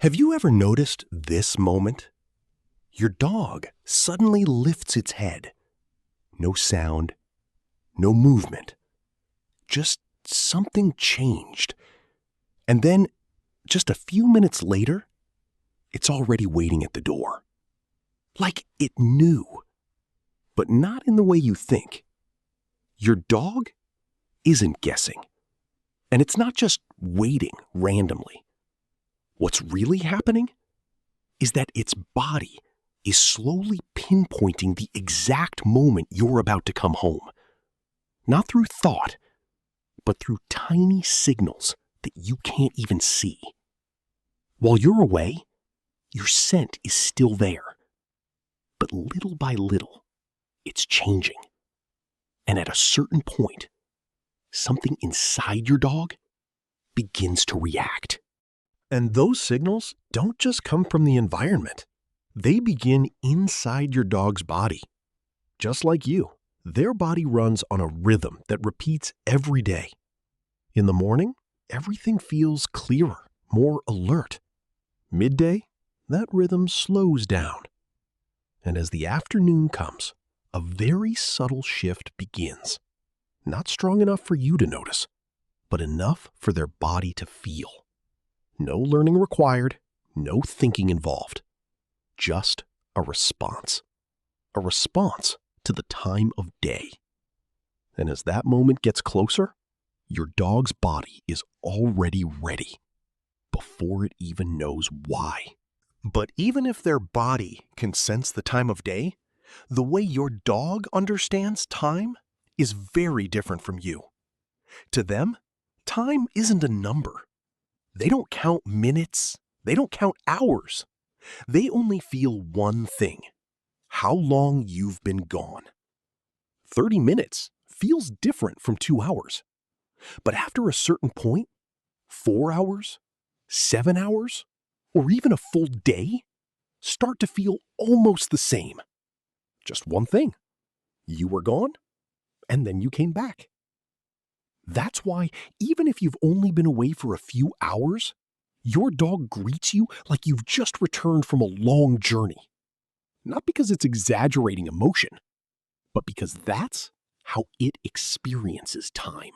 Have you ever noticed this moment? Your dog suddenly lifts its head. No sound, no movement. Just something changed. And then, just a few minutes later, it's already waiting at the door. Like it knew. But not in the way you think. Your dog isn't guessing. And it's not just waiting randomly. What's really happening is that its body is slowly pinpointing the exact moment you're about to come home. Not through thought, but through tiny signals that you can't even see. While you're away, your scent is still there. But little by little, it's changing. And at a certain point, something inside your dog begins to react. And those signals don't just come from the environment. They begin inside your dog's body. Just like you, their body runs on a rhythm that repeats every day. In the morning, everything feels clearer, more alert. Midday, that rhythm slows down. And as the afternoon comes, a very subtle shift begins. Not strong enough for you to notice, but enough for their body to feel. No learning required, no thinking involved. Just a response. A response to the time of day. And as that moment gets closer, your dog's body is already ready, before it even knows why. But even if their body can sense the time of day, the way your dog understands time is very different from you. To them, time isn't a number. They don't count minutes. They don't count hours. They only feel one thing: how long you've been gone. 30 minutes feels different from 2 hours. But after a certain point, 4 hours, 7 hours, or even a full day start to feel almost the same. Just one thing: you were gone, and then you came back. That's why, even if you've only been away for a few hours, your dog greets you like you've just returned from a long journey. Not because it's exaggerating emotion, but because that's how it experiences time.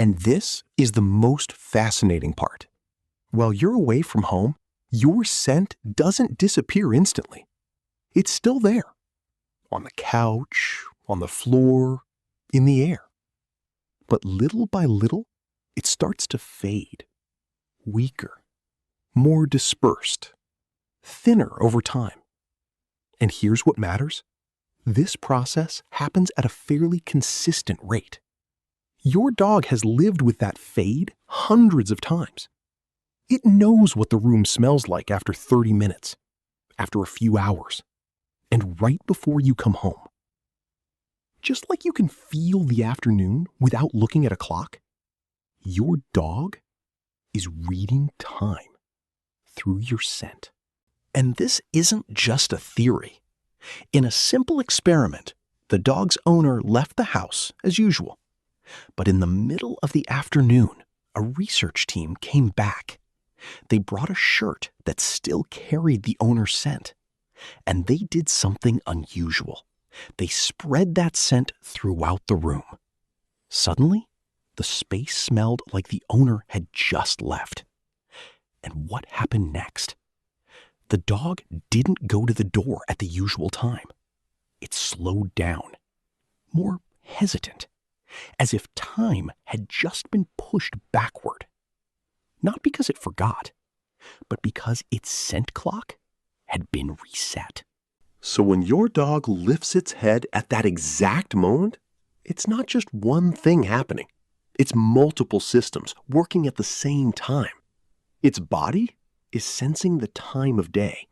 And this is the most fascinating part. While you're away from home, your scent doesn't disappear instantly. It's still there. On the couch, on the floor, in the air. But little by little, it starts to fade. Weaker, more dispersed, thinner over time. And here's what matters. This process happens at a fairly consistent rate. Your dog has lived with that fade hundreds of times. It knows what the room smells like after 30 minutes, after a few hours, and right before you come home. Just like you can feel the afternoon without looking at a clock, your dog is reading time through your scent. And this isn't just a theory. In a simple experiment, the dog's owner left the house as usual. But in the middle of the afternoon, a research team came back. They brought a shirt that still carried the owner's scent. And they did something unusual. They spread that scent throughout the room. Suddenly, the space smelled like the owner had just left. And what happened next? The dog didn't go to the door at the usual time. It slowed down, more hesitant, as if time had just been pushed backward. Not because it forgot, but because its scent clock had been reset. So when your dog lifts its head at that exact moment, it's not just one thing happening. It's multiple systems working at the same time. Its body is sensing the time of day.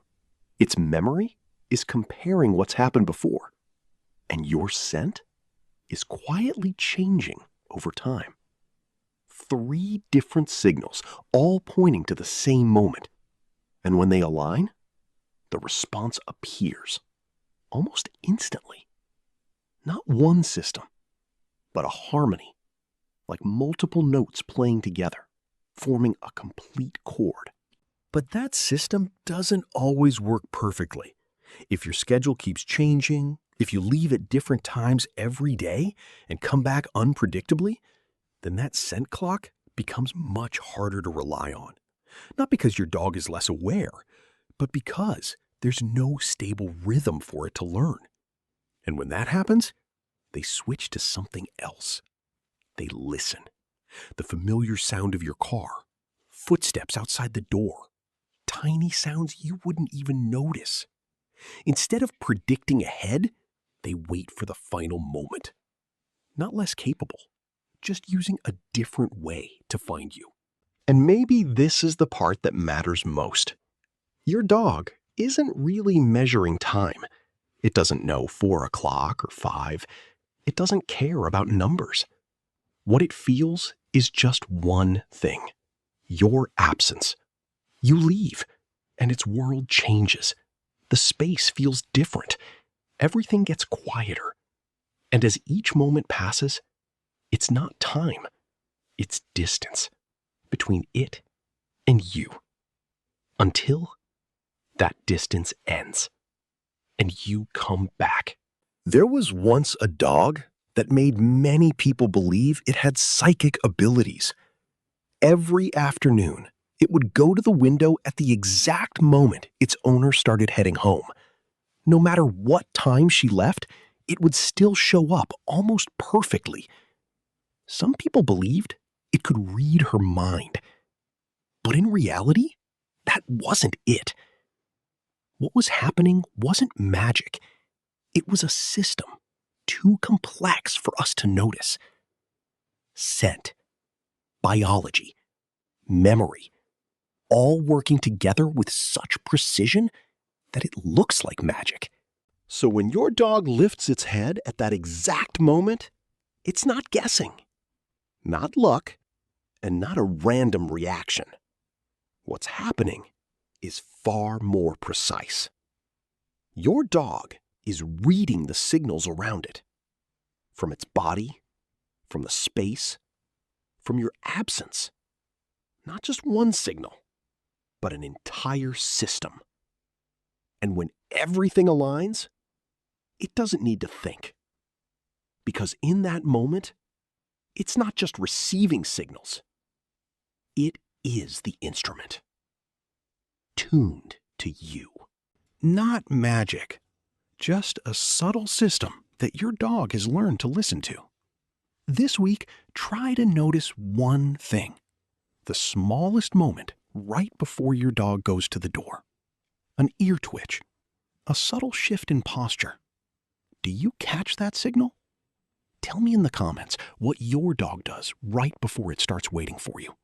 Its memory is comparing what's happened before. And your scent is quietly changing over time. 3 different signals, all pointing to the same moment. And when they align, the response appears almost instantly. Not one system, but a harmony, like multiple notes playing together, forming a complete chord. But that system doesn't always work perfectly. If your schedule keeps changing, if you leave at different times every day and come back unpredictably, then that scent clock becomes much harder to rely on. Not because your dog is less aware, but because there's no stable rhythm for it to learn. And when that happens, they switch to something else. They listen. The familiar sound of your car, footsteps outside the door, tiny sounds you wouldn't even notice. Instead of predicting ahead, they wait for the final moment. Not less capable, just using a different way to find you. And maybe this is the part that matters most. Your dog isn't really measuring time. It doesn't know 4 o'clock or 5. It doesn't care about numbers. What it feels is just one thing: your absence. You leave, and its world changes. The space feels different. Everything gets quieter. And as each moment passes, it's not time. It's distance between it and you. Until that distance ends and you come back. There was once a dog that made many people believe it had psychic abilities. Every afternoon, it would go to the window at the exact moment its owner started heading home. No matter what time she left, it would still show up almost perfectly. Some people believed it could read her mind. But in reality, that wasn't it. What was happening wasn't magic. It was a system too complex for us to notice. Scent, biology, memory, all working together with such precision that it looks like magic. So when your dog lifts its head at that exact moment, it's not guessing, not luck, and not a random reaction. What's happening is far more precise. Your dog is reading the signals around it, from its body, from the space, from your absence. Not just one signal, but an entire system. And when everything aligns, it doesn't need to think. Because in that moment, it's not just receiving signals. It is the instrument, tuned to you. Not magic, just a subtle system that your dog has learned to listen to. This week, try to notice one thing, the smallest moment right before your dog goes to the door. An ear twitch, a subtle shift in posture. Do you catch that signal? Tell me in the comments what your dog does right before it starts waiting for you.